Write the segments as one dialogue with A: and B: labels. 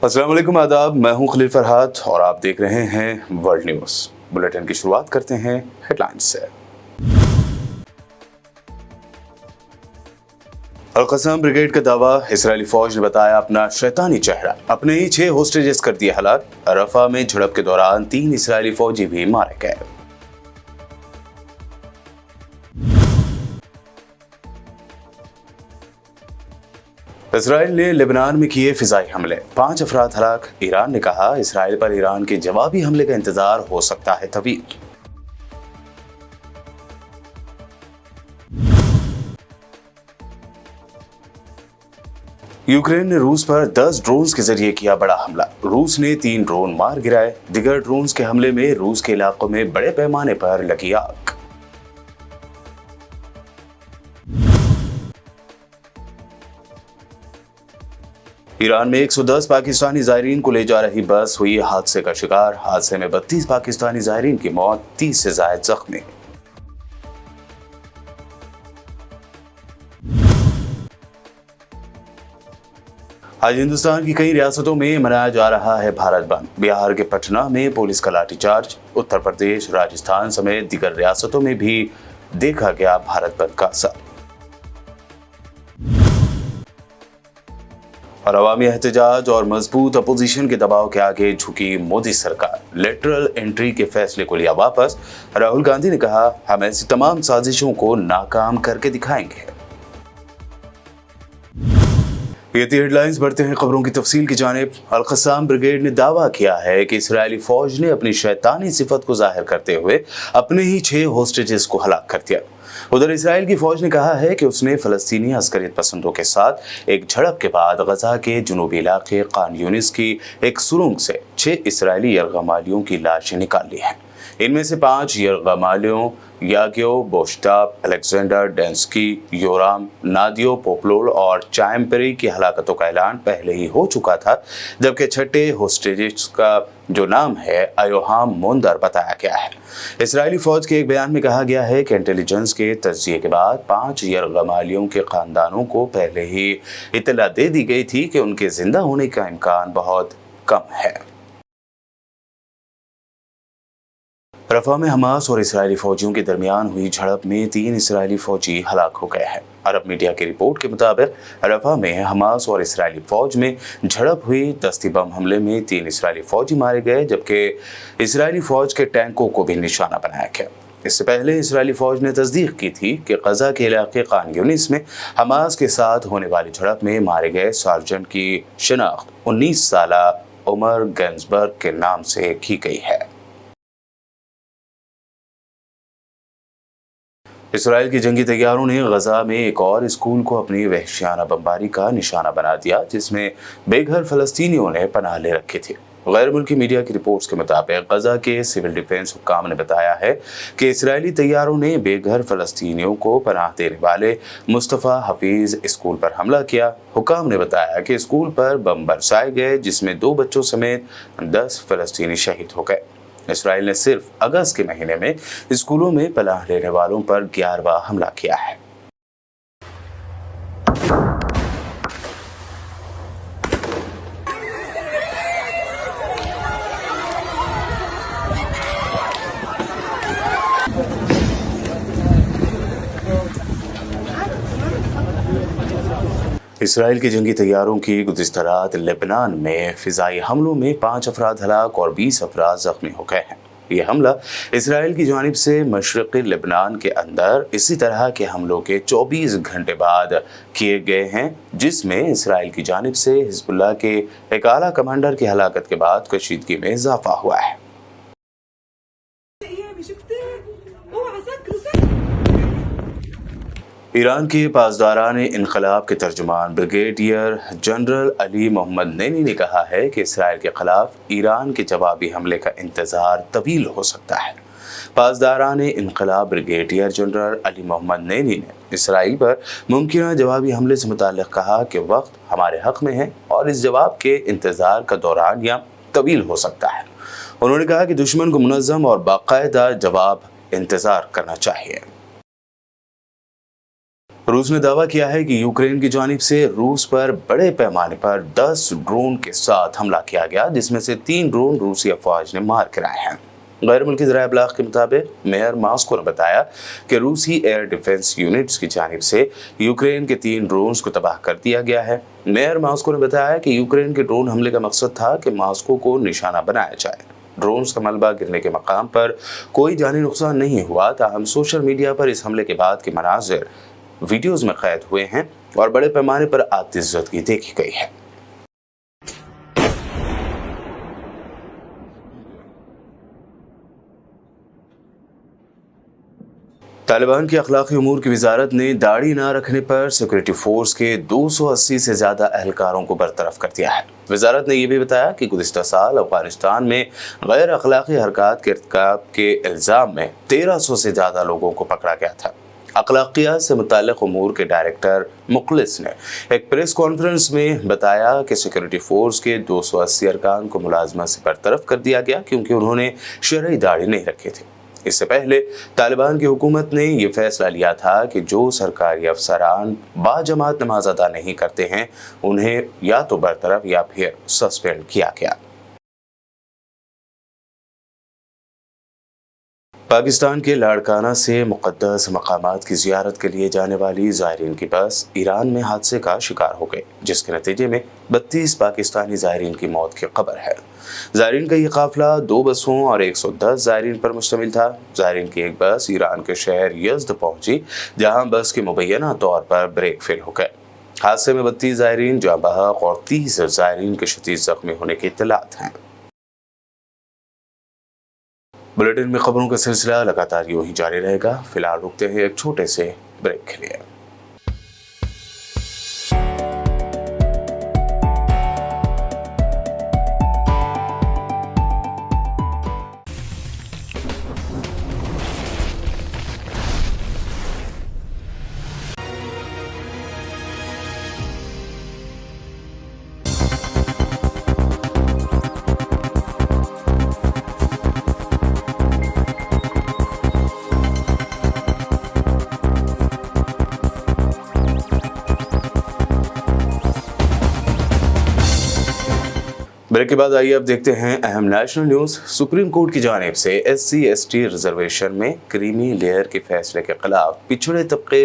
A: अस्सलाम वालेकुम, आदाब। मैं हूं खलील फरहाद और आप देख रहे हैं वर्ल्ड न्यूज़। बुलेटिन की शुरुआत करते हैं हेडलाइंस से। अल-क़स्साम ब्रिगेड का दावा, इजरायली फौज ने बताया अपना शैतानी चेहरा। अपने ही 6 होस्टेजेस कर दिए हलाक। रफा में झड़प के दौरान 3 इजरायली फौजी भी मारे गए। इजराइल ने लेबनान में किए फिजाई हमले, 5 अफराद हलाक। ईरान ने कहा, इजराइल पर ईरान के जवाबी हमले का इंतजार हो सकता है तवील। यूक्रेन ने रूस पर 10 ड्रोन्स के जरिए किया बड़ा हमला। रूस ने 3 ड्रोन मार गिराए। दिगर ड्रोन्स के हमले में रूस के इलाकों में बड़े पैमाने पर लगी आग। ईरान में 110 पाकिस्तानी ज़ायरीन को ले जा रही बस हुई हादसे का शिकार। हादसे में 32 पाकिस्तानी ज़ायरीन की मौत, 30 से ज़ायद जख्मी। आज हिंदुस्तान की कई रियासतों में मनाया जा रहा है भारत बंद। बिहार के पटना में पुलिस का लाठीचार्ज। उत्तर प्रदेश, राजस्थान समेत दीगर रियासतों में भी देखा गया भारत बंद का असर। और अवामी एहतजाज और मजबूत अपोजिशन के दबाव के आगे झुकी मोदी सरकार। लेटरल एंट्री के फैसले को लिया वापस। राहुल गांधी ने कहा, हम ऐसी तमाम साजिशों को नाकाम करके दिखाएंगे। ये थी हेडलाइंस। बढ़ते हैं खबरों की तफसील की जानिब। अल-क़स्साम ब्रिगेड ने दावा किया है कि इजरायली फौज ने अपनी शैतानी सिफत को जाहिर करते हुए अपने ही 6 होस्टेजेस को हलाक कर दिया। उधर इसराइल की फौज ने कहा है कि उसने फलस्तीनी अस्करियत पसंदों के साथ एक झड़प के बाद गजा के जुनूबी इलाके खान यूनिस की एक सुरंग से 6 इसराइली यरगमालियों की लाशें निकाल ली हैं। इनमें से 5 यरगमालियों याग्यो, बोश्टाप, अलेक्जेंडर, डेंस्की, योराम, नादियो, पोप्लोल और चायम्पेरी की हलाकतों का ऐलान पहले ही हो चुका था, जबकि छठे होस्टेजेस का जो नाम है अयोहाम मोंदर बताया गया है। इजरायली फौज के एक बयान में कहा गया है कि इंटेलिजेंस के तज्जिये के बाद 5 यरगमालियों के खानदानों को पहले ही इत्तला दे दी गई थी कि उनके जिंदा होने का इम्कान बहुत कम है। रफा में हमास और इजरायली फौजियों के दरमियान हुई झड़प में 3 इजरायली फौजी हलाक हो गए हैं। अरब मीडिया की रिपोर्ट के मुताबिक रफा में हमास और इजरायली फौज में झड़प हुई। दस्ती बम हमले में 3 इजरायली फौजी मारे गए, जबकि इजरायली फौज के टैंकों को भी निशाना बनाया गया। इससे पहले इजरायली फौज ने तस्दीक की थी कि गजा के इलाके खान यूनिस में हमास के साथ होने वाली झड़प में मारे गए सार्जेंट की शिनाख्त 19 साला उमर गेंसबर्ग के नाम से की गई है। इसराइल के जंगी तैयारों ने गजा में एक और स्कूल को अपनी वहशियाना बमबारी का निशाना बना दिया, जिसमें बेघर फलस्तीनियों ने पनाह ले रखी थी। गैर मुल्की मीडिया की रिपोर्ट्स के मुताबिक गजा के सिविल डिफेंस हुक्काम ने बताया है कि इसराइली तैयारों ने बेघर फलस्तीनियों को पनाह देने वाले मुस्तफ़ा हफीज स्कूल पर हमला किया। हुक्काम ने बताया कि स्कूल पर बम बरसाए गए, जिसमें 2 बच्चों समेत 10 फलस्तीनी शहीद हो गए। इसराइल ने सिर्फ अगस्त के महीने में स्कूलों में पनाह लेने वालों पर 11वां हमला किया है। इसराइल के जंगी तैयारों की गुज़िश्ता रात लेबनान में फ़िज़ाई हमलों में 5 अफराद हलाक और 20 अफराद ज़ख्मी हो गए हैं। ये हमला इसराइल की जानिब से मशरक़ी लेबनान के अंदर इसी तरह के हमलों के 24 घंटे बाद किए गए हैं, जिसमें इसराइल की जानिब से हिज़्बुल्लाह के एक आला कमांडर की हलाकत के बाद कशीदगी में इजाफा हुआ है। ईरान के पासदारान इनकलाब के तर्जुमान ब्रिगेडियर जनरल अली मोहम्मद नैनी ने कहा है कि इसराइल के खिलाफ ईरान के जवाबी हमले का इंतजार तवील हो सकता है। पासदारान इनकलाब ब्रिगेडियर जनरल अली मोहम्मद नैनी ने इसराइल पर मुमकिन जवाबी हमले से मुताल्लिक़ कहा कि वक्त हमारे हक में है और और इस जवाब के इंतजार का दौरान या तवील हो सकता है। उन्होंने कहा कि दुश्मन को मुनज़्ज़म और बाकायदा जवाब इंतजार करना चाहिए। रूस ने दावा किया है कि यूक्रेन की जानिब से रूस पर बड़े पैमाने पर 10 ड्रोन के साथ हमला किया गया, जिसमें से 3 ड्रोन रूसी अफवाज ने मार गिराए हैं। गैर मुल्की ज़राए इब्लाग के मुताबिक मेयर मॉस्को ने बताया कि रूसी एयर डिफेंस यूनिट्स की जानिब से यूक्रेन के 3 ड्रोन्स को तबाह कर दिया गया है। मेयर मॉस्को ने बताया कि यूक्रेन के ड्रोन हमले का मकसद था कि मॉस्को को निशाना बनाया जाए। ड्रोन्स का मलबा गिरने के मकाम पर कोई जानी नुकसान नहीं हुआ, ताहम सोशल मीडिया पर इस हमले के बाद के मनाजिर वीडियोज में कैद हुए हैं और बड़े पैमाने पर आतिशज़दगी देखी गई है। तालिबान की अखलाकी उमूर की वजारत ने दाढ़ी ना रखने पर सिक्योरिटी फोर्स के 280 से ज़्यादा एहलकारों को बरतरफ कर दिया है। वजारत ने यह भी बताया कि गुज़िश्ता साल अफगानिस्तान में गैर अखलाकी हरकत के इर्तिकाब के इल्ज़ाम में 1300 से ज़्यादा लोगों को पकड़ा गया था। अखलाकियात से मुताल्लिक़ उमूर के डायरेक्टर मुखलिस ने एक प्रेस कॉन्फ्रेंस में बताया कि सिक्योरिटी फोर्स के 280 अरकान को मुलाजमत से बरतरफ कर दिया गया क्योंकि उन्होंने शरई दाढ़ी नहीं रखे थे। इससे पहले तालिबान की हुकूमत ने यह फैसला लिया था कि जो सरकारी अफसरान बाजमात नमाज अदा नहीं करते हैं उन्हें या तो बरतरफ या फिर सस्पेंड किया गया। पाकिस्तान के लाड़काना से मुक़द्दस मकामात की ज़ियारत के लिए जाने वाली ज़ायरीन की बस ईरान में हादसे का शिकार हो गई, जिसके नतीजे में 32 पाकिस्तानी ज़ायरीन की मौत की खबर है। ज़ायरीन का ये काफिला 2 बसों और 110 ज़ायरीन पर मुश्तमिल था। ज़ायरीन की एक बस ईरान के शहर यज़्द पहुंची, जहां बस के मुबैना तौर पर ब्रेक फेल हो गए। हादसे में 32 ज़ायरीन जाँ बहक और 30 ज़ायरीन के शदीद ज़ख्मी होने की इत्तलात हैं। बुलेटिन में खबरों का सिलसिला लगातार यूं ही जारी रहेगा। फिलहाल रुकते हैं एक छोटे से ब्रेक के लिए। ब्रेक के बाद आइए अब देखते हैं अहम नेशनल न्यूज़। सुप्रीम कोर्ट की जानिब से SC/ST रिजर्वेशन में क्रीमी लेयर के फैसले के खिलाफ पिछड़े तबके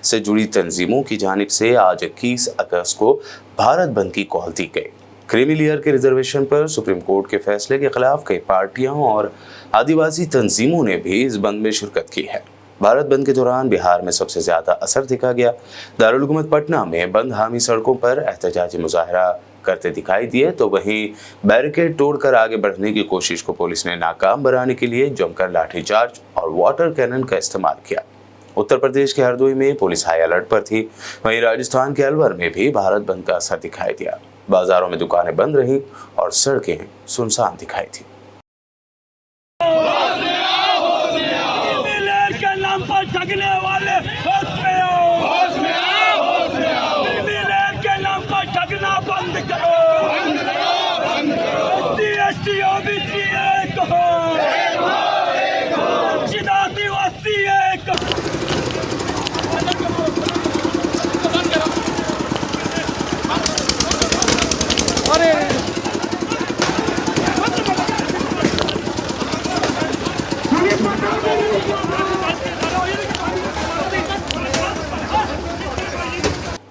A: से जुड़ी तंजीमों की जानिब से आज 21 अगस्त को भारत बंद की कॉल दी गई। क्रीमी लेयर के रिजर्वेशन पर सुप्रीम कोर्ट के फैसले के खिलाफ कई पार्टियों और आदिवासी तंजीमों ने भी इस बंद में शिरकत की है। भारत बंद के दौरान बिहार में सबसे ज़्यादा असर दिखा गया। दारुल हुकूमत पटना में बंद हामी सड़कों पर एहतजाजी मुजाहरा करते दिखाई दिए, तो वहीं बैरिकेड तोड़कर आगे बढ़ने की कोशिश को पुलिस ने नाकाम बनाने के लिए जमकर लाठीचार्ज और वाटर कैनन का इस्तेमाल किया। उत्तर प्रदेश के हरदोई में पुलिस हाई अलर्ट पर थी। वहीं राजस्थान के अलवर में भी भारत बंद का असर दिखाई दिया। बाजारों में दुकानें बंद रहीं और सड़कें सुनसान दिखाई थी।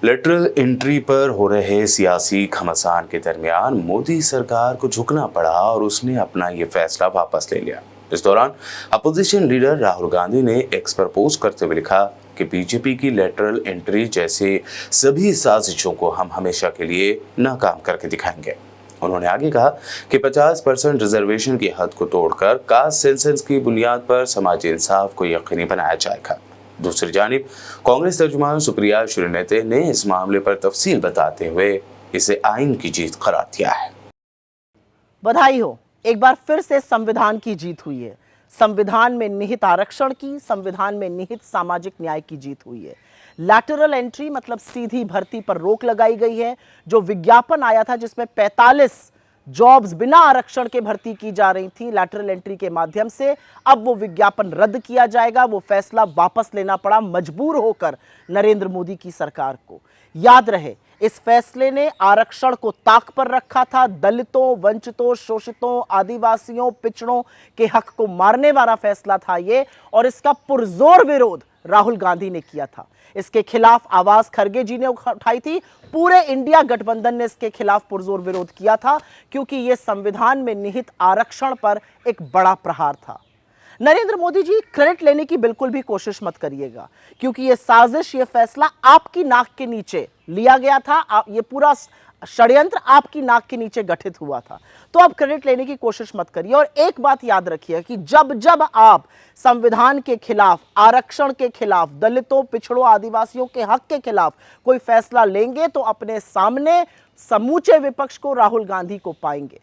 A: लेटरल एंट्री पर हो रहे सियासी घमासान के दरमियान मोदी सरकार को झुकना पड़ा और उसने अपना ये फैसला वापस ले लिया। इस दौरान अपोजिशन लीडर राहुल गांधी ने एक्स पर पोस्ट करते हुए लिखा कि बीजेपी की लेटरल एंट्री जैसे सभी साजिशों को हम हमेशा के लिए नाकाम करके दिखाएंगे। उन्होंने आगे कहा कि 50% रिजर्वेशन की हद को तोड़कर कास्ट सेंसस की बुनियाद पर समाजी इंसाफ को यकीनी बनाया जाएगा। दूसरी जानिब कांग्रेस तर्जुमान सुप्रिया श्रीनेते ने इस मामले पर तफसील बताते हुए इसे आइन की जीत करार दिया है।
B: बधाई हो, एक बार फिर से संविधान की जीत हुई है। संविधान में निहित आरक्षण की, संविधान में निहित सामाजिक न्याय की जीत हुई है। लैटरल एंट्री मतलब सीधी भर्ती पर रोक लगाई गई है। जो विज्ञापन आया था जिसमें 45 जॉब्स बिना आरक्षण के भर्ती की जा रही थी लैटरल एंट्री के माध्यम से, अब वो विज्ञापन रद्द किया जाएगा। वो फैसला वापस लेना पड़ा मजबूर होकर नरेंद्र मोदी की सरकार को। याद रहे, इस फैसले ने आरक्षण को ताक पर रखा था। दलितों, वंचितों, शोषितों, आदिवासियों, पिछड़ों के हक को मारने वाला फैसला था ये, और इसका पुरजोर विरोध राहुल गांधी ने किया था। इसके खिलाफ आवाज खरगे जी ने उठाई थी। पूरे इंडिया गठबंधन ने इसके खिलाफ पुरजोर विरोध किया था, क्योंकि यह संविधान में निहित आरक्षण पर एक बड़ा प्रहार था। नरेंद्र मोदी जी, क्रेडिट लेने की बिल्कुल भी कोशिश मत करिएगा, क्योंकि यह साजिश, यह फैसला आपकी नाक के नीचे लिया गया था। ये पूरा षड्यंत्र आपकी नाक के नीचे गठित हुआ था। तो अब क्रेडिट लेने की कोशिश मत करिए। और एक बात याद रखिए कि जब जब आप संविधान के खिलाफ, आरक्षण के खिलाफ, दलितों, पिछड़ों, आदिवासियों के हक के खिलाफ कोई फैसला लेंगे तो अपने सामने समूचे विपक्ष को, राहुल गांधी को पाएंगे।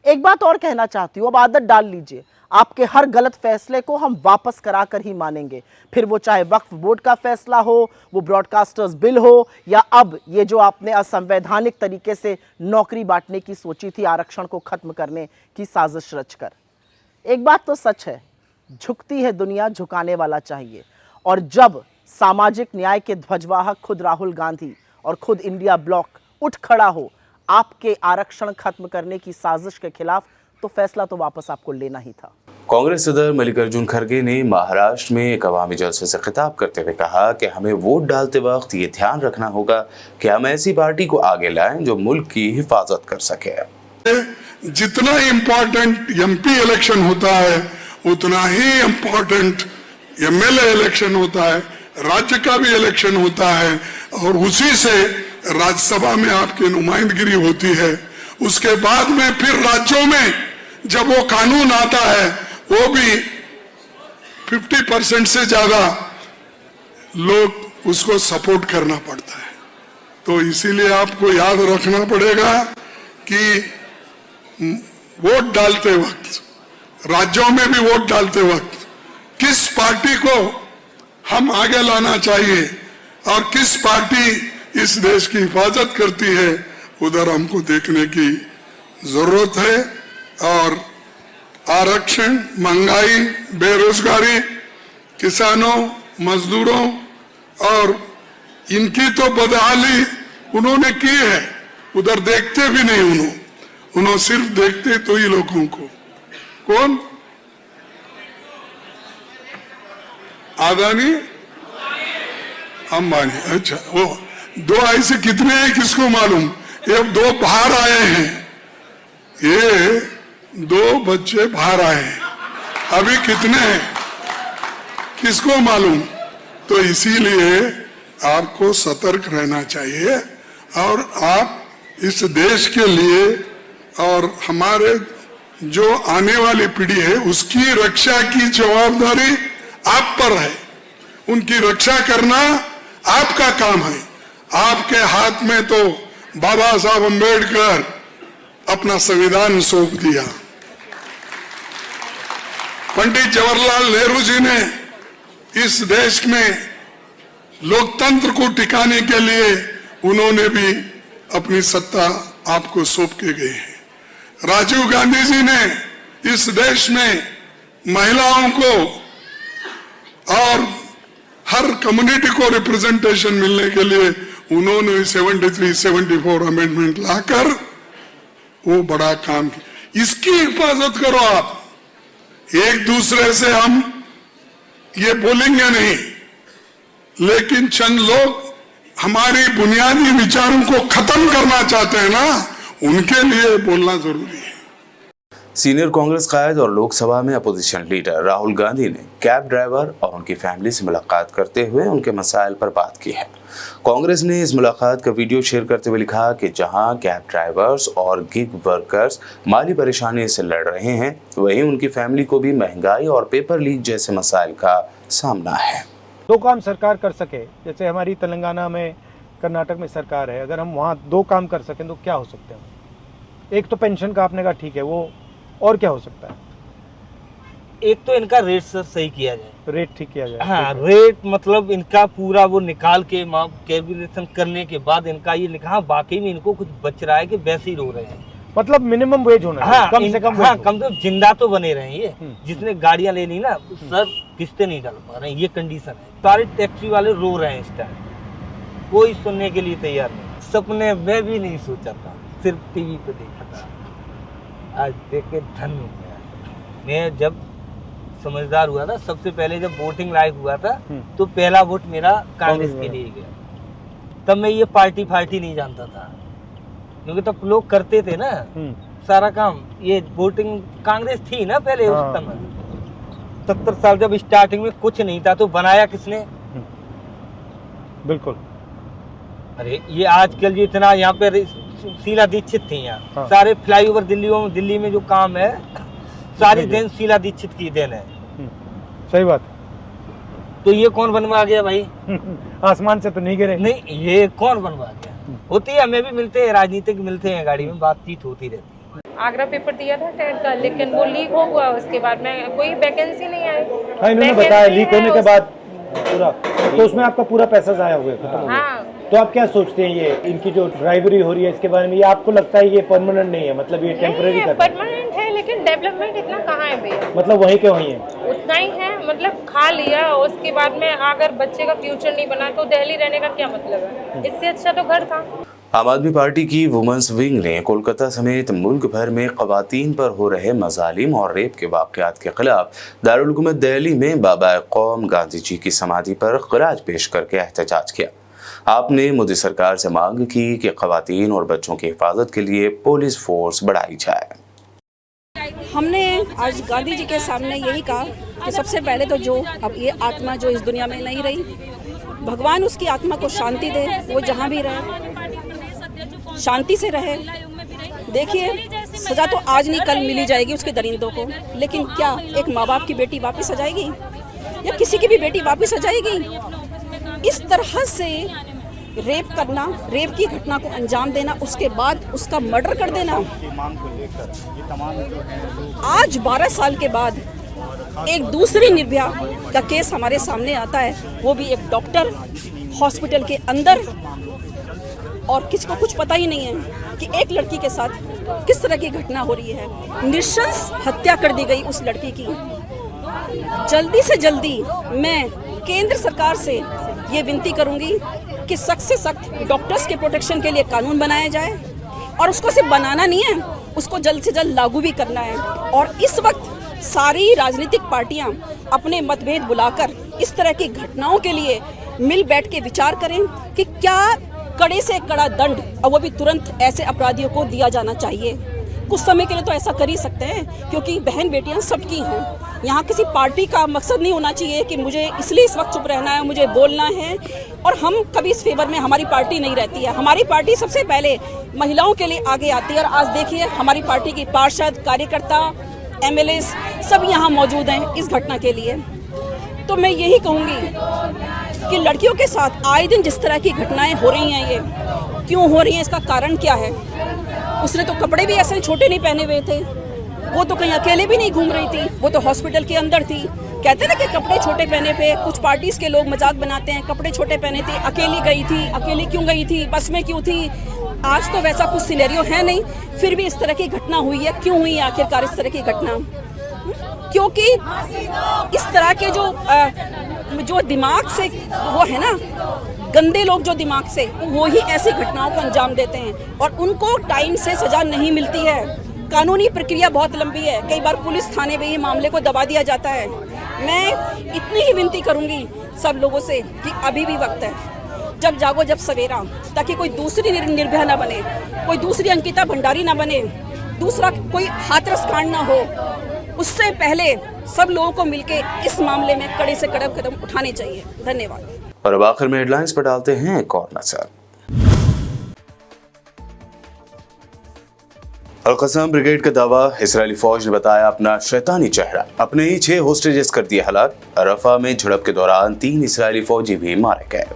B: एक बात और कहना चाहती हूं, अब आदत डाल लीजिए, आपके हर गलत फैसले को हम वापस कराकर ही मानेंगे। फिर वो चाहे वक्फ बोर्ड का फैसला हो, वो ब्रॉडकास्टर्स बिल हो, या अब ये जो आपने असंवैधानिक तरीके से नौकरी बांटने की सोची थी, आरक्षण को खत्म करने की साजिश रचकर। एक बात तो सच है, झुकती है दुनिया, झुकाने वाला चाहिए। और जब सामाजिक न्याय के ध्वजवाहक खुद राहुल गांधी और खुद इंडिया ब्लॉक उठ खड़ा हो आपके आरक्षण खत्म करने की साजिश के खिलाफ, तो फैसला तो वापस आपको लेना ही था।
A: कांग्रेस सदर मल्लिकार्जुन खड़गे ने महाराष्ट्र में एक अवामी जलसे से खिताब करते हुए कहा कि हमें वोट डालते वक्त ये ध्यान रखना होगा कि हम ऐसी पार्टी को आगे लाएं जो मुल्क की हिफाजत कर सके।
C: जितना इम्पोर्टेंट एमपी इलेक्शन होता है उतना ही इम्पोर्टेंट एमएलए इलेक्शन होता है, राज्य का भी इलेक्शन होता है, और उसी से राज्यसभा में आपकी नुमाइंदगी होती है। उसके बाद में फिर राज्यों में जब वो कानून आता है वो भी 50% से ज्यादा लोग उसको सपोर्ट करना पड़ता है। तो इसीलिए आपको याद रखना पड़ेगा कि वोट डालते वक्त, राज्यों में भी वोट डालते वक्त, किस पार्टी को हम आगे लाना चाहिए और किस पार्टी इस देश की हिफाजत करती है, उधर हमको देखने की जरूरत है। और आरक्षण, महंगाई, बेरोजगारी, किसानों, मजदूरों और इनकी तो बदहाली उन्होंने की है, उधर देखते भी नहीं। उन्होंने सिर्फ देखते तो ही लोगों को, कौन, अदानी, अंबानी। अच्छा, वो दो ऐसे कितने हैं किसको मालूम। ये दो बाहर आए हैं, ये दो बच्चे बाहर आए हैं, अभी कितने हैं किसको मालूम। तो इसीलिए आपको सतर्क रहना चाहिए, और आप इस देश के लिए और हमारे जो आने वाली पीढ़ी है उसकी रक्षा की जवाबदारी आप पर है। उनकी रक्षा करना आपका काम है। आपके हाथ में तो बाबा साहब अम्बेडकर अपना संविधान सौंप दिया। पंडित जवाहरलाल नेहरू जी ने इस देश में लोकतंत्र को टिकाने के लिए उन्होंने भी अपनी सत्ता आपको सौंप के गए हैं। राजीव गांधी जी ने इस देश में महिलाओं को और हर कम्युनिटी को रिप्रेजेंटेशन मिलने के लिए उन्होंने 73-74 अमेंडमेंट लाकर वो बड़ा काम किया। इसकी हिफाजत करो आप। एक दूसरे से हम ये बोलेंगे नहीं, लेकिन चंद लोग हमारी बुनियादी विचारों को खत्म करना चाहते हैं ना, उनके लिए बोलना जरूरी है।
A: सीनियर कांग्रेस कायद और लोकसभा में अपोजिशन लीडर राहुल गांधी ने कैब ड्राइवर और उनकी फैमिली से मुलाकात करते हुए उनके मसाइल पर बात की है। कांग्रेस ने इस मुलाकात का वीडियो शेयर करते हुए लिखा कि जहां कैब ड्राइवर्स और गिग वर्कर्स माली परेशानी से लड़ रहे हैं, वहीं उनकी फैमिली को भी महंगाई और पेपर लीक जैसे मसाइल का सामना है।
D: दो काम सरकार कर सके, जैसे हमारी तेलंगाना में, कर्नाटक में सरकार है, अगर हम वहाँ दो काम कर सकें तो क्या हो सकते हैं। एक तो पेंशन का आपने कहा ठीक है, वो और क्या हो सकता है।
E: एक तो इनका रेट सर सही किया जाए,
D: रेट ठीक किया जाए।
E: हाँ रेट मतलब इनका पूरा वो निकाल के कैलकुलेशन करने के बाद इनका ये लिखा, हाँ वाकई में इनको कुछ बच रहा है कि वैसे ही रो रहे हैं।
D: मतलब मिनिमम वेज होना है,
E: हाँ
D: कम से कम
E: हाँ
D: wage हो।
E: कम से कम जिंदा तो बने रहे ये। जिसने गाड़ियां ले ली ना सर किस्तें नहीं डाल पा रहे हैं, ये कंडीशन है। सारे टैक्सी वाले रो रहे हैं इस टाइम, कोई सुनने के लिए तैयार नहीं। सपने में भी नहीं सोचा था, सिर्फ टीवी पे देखा था, आज देख के धन हो गया। मैं जब समझदार हुआ था, सबसे पहले जब वोटिंग लाइव हुआ था तो पहला वोट मेरा कांग्रेस के लिए गया। तब मैं ये पार्टी फार्टी नहीं जानता था, क्योंकि तब लोग करते थे ना सारा काम। ये वोटिंग कांग्रेस थी ना पहले उस समय, 70 साल जब स्टार्टिंग में कुछ नहीं था तो बनाया किसने?
D: बिल्कुल।
E: अरे ये आजकल जो इतना यहाँ पे शीला दीक्षित थी यहाँ, सारे फ्लाईओवर दिल्ली में जो काम है सारी देन शीला दीक्षित की देन है।
D: सही बात।
E: तो ये कौन बनवा गया भाई?
D: आसमान से तो नहीं गिरे।
E: नहीं, ये कौन बनवा गया? होती है, हमें भी मिलते हैं, राजनीतिक मिलते हैं, गाड़ी में बातचीत होती रहती है।
F: आगरा पेपर दिया था टेट का, लेकिन वो लीक हो गया। उसके बाद में कोई वैकेंसी नहीं आई।
D: हाँ, इन्होंने बताया लीक होने के बाद पूरा, तो उसमें आपका पूरा पैसा जाया हुआ है।
F: हाँ,
D: तो आप क्या सोचते हैं ये इनकी जो ड्राइवरी हो रही है इसके बारे में? ये आपको लगता है ये परमानेंट नहीं है, मतलब ये टेम्पररी कर
F: परमानेंट है, लेकिन डेवलपमेंट इतना कहाँ है भैया?
D: मतलब वहीं के वहीं है,
F: उतना ही है। मतलब खा लिया, उसके बाद में अगर बच्चे का फ्यूचर नहीं बना तो दिल्ली रहने का क्या मतलब है? इससे अच्छा तो घर था।
A: आम आदमी पार्टी की वुमेन्स विंग ने कोलकाता समेत मुल्क भर में ख़वातीन पर हो रहे मजालिम और रेप के वाक़यात के खिलाफ दारुल हुकूमत दिल्ली में बाबा कौम गांधी जी की समाधि पर ख़राज पेश करके एहतजाज किया। आपने मोदी सरकार से मांग की कि ख़वातीन और बच्चों की हिफाजत के लिए पुलिस फोर्स बढ़ाई जाए।
G: हमने आज गांधी जी के सामने यही कहा कि सबसे पहले तो जो अब ये आत्मा जो इस दुनिया में नहीं रही, भगवान उसकी आत्मा को शांति दे, वो जहाँ भी रहे शांति से रहे। देखिए, सजा तो आज नहीं कल मिली जाएगी उसके दरिंदों को, लेकिन क्या एक माँ बाप की बेटी वापस आ जाएगी या किसी की भी बेटी वापस आ जाएगी? इस तरह से रेप करना, रेप की घटना को अंजाम देना, उसके बाद उसका मर्डर कर देना। आज 12 साल के बाद एक दूसरी निर्भया का केस हमारे सामने आता है, वो भी एक डॉक्टर हॉस्पिटल के अंदर, और किसी को कुछ पता ही नहीं है कि एक लड़की के साथ किस तरह की घटना हो रही है। नृशंस हत्या कर दी गई उस लड़की की। जल्दी से जल्दी मैं केंद्र सरकार से ये विनती करूंगी कि सख्त से सख्त डॉक्टर्स के प्रोटेक्शन के लिए कानून बनाया जाए, और उसको सिर्फ बनाना नहीं है, उसको जल्द से जल्द लागू भी करना है। और इस वक्त सारी राजनीतिक पार्टियां अपने मतभेद बुलाकर इस तरह की घटनाओं के लिए मिल बैठ के विचार करें कि क्या कड़े से कड़ा दंड, और वो भी तुरंत ऐसे अपराधियों को दिया जाना चाहिए। कुछ समय के लिए तो ऐसा कर ही सकते हैं, क्योंकि बहन बेटियां सबकी हैं। यहाँ किसी पार्टी का मकसद नहीं होना चाहिए कि मुझे इसलिए इस वक्त चुप रहना है, मुझे बोलना है, और हम कभी इस फेवर में हमारी पार्टी नहीं रहती है। हमारी पार्टी सबसे पहले महिलाओं के लिए आगे आती है, और आज देखिए हमारी पार्टी की पार्षद, कार्यकर्ता, MLA सब यहाँ मौजूद हैं इस घटना के लिए। तो मैं यही कहूँगी कि लड़कियों के साथ आए दिन जिस तरह की घटनाएं हो रही हैं, ये क्यों हो रही हैं, इसका कारण क्या है? उसने तो कपड़े भी ऐसे छोटे नहीं पहने हुए थे, वो तो कहीं अकेले भी नहीं घूम रही थी, वो तो हॉस्पिटल के अंदर थी। कहते ना कि कपड़े छोटे पहने पे कुछ पार्टीज के लोग मजाक बनाते हैं, कपड़े छोटे पहने थे, अकेली गई थी, अकेली क्यों गई थी, बस में क्यों थी? आज तो वैसा कुछ सिनेरियो है नहीं, फिर भी इस तरह की घटना हुई है। क्यों हुई आखिरकार इस तरह की घटना? क्योंकि इस तरह के जो दिमाग से वो है ना, गंदे लोग जो दिमाग से, वो ही ऐसी घटनाओं को अंजाम देते हैं, और उनको टाइम से सजा नहीं मिलती है। कानूनी प्रक्रिया बहुत लंबी है, कई बार पुलिस थाने में ही मामले को दबा दिया जाता है। मैं इतनी ही विनती करूंगी सब लोगों से कि अभी भी वक्त है, जब जागो जब सवेरा, ताकि कोई दूसरी निर्भया ना बने, कोई दूसरी अंकिता भंडारी ना बने, दूसरा कोई हाथरस कांड ना हो। उससे पहले सब लोगों को मिलकर इस मामले में कड़े से कड़े कदम उठाने चाहिए। धन्यवाद।
A: और अब आखिर में हेडलाइंस पर डालते हैं एक और नजर। अल-क़स्साम ब्रिगेड का दावा, इजरायली फौज ने बताया अपना शैतानी चेहरा, अपने ही 6 होस्टेजेस कर दिए हलाक। रफा में झड़प के दौरान 3 इजरायली फौजी भी मारे गए।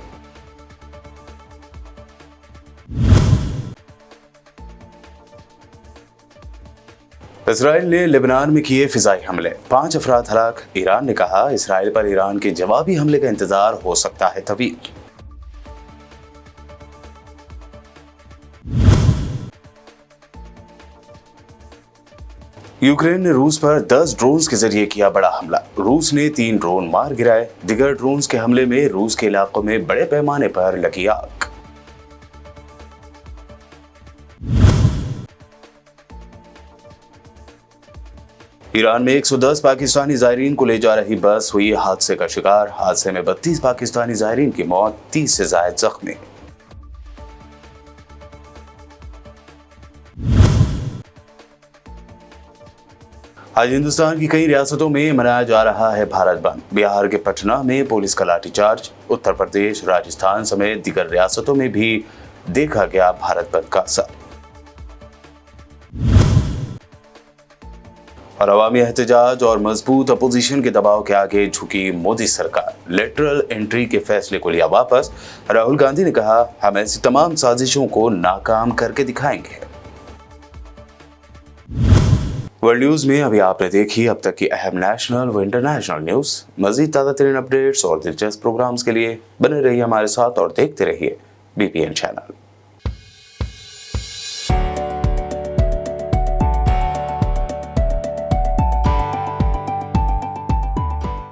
A: इसराइल ने लेबनान में किए फिजाई हमले, 5 अफराद हलाक। ईरान ने कहा इसराइल पर ईरान के जवाबी हमले का इंतजार हो सकता है तवील। यूक्रेन ने रूस पर 10 ड्रोन्स के जरिए किया बड़ा हमला। रूस ने 3 ड्रोन मार गिराए। दिगर ड्रोन्स के हमले में रूस के इलाकों में बड़े पैमाने पर लगी आग। ईरान में 110 पाकिस्तानी ज़ायरीन को ले जा रही बस हुई हादसे का शिकार। हादसे में 32 पाकिस्तानी ज़ायरीन की मौत, 30 से ज़ायद जख्मी। आज हिंदुस्तान की कई रियासतों में मनाया जा रहा है भारत बंद। बिहार के पटना में पुलिस का लाठीचार्ज। उत्तर प्रदेश, राजस्थान समेत दीगर रियासतों में भी देखा गया भारत बंद का असर। और अवामी एहतजाज और मजबूत अपोजिशन के दबाव के आगे झुकी मोदी सरकार। लेटरल एंट्री के फैसले को लिया वापस। राहुल गांधी ने कहा हम ऐसी तमाम साजिशों को नाकाम करके दिखाएंगे। वर्ल्ड न्यूज में अभी आपने देखी अब तक की अहम नेशनल व इंटरनेशनल न्यूज। मजीद ताज़ा तरीन अपडेट्स और दिलचस्प प्रोग्राम्स के लिए बने रहिए हमारे साथ और देखते रहिए BPN चैनल।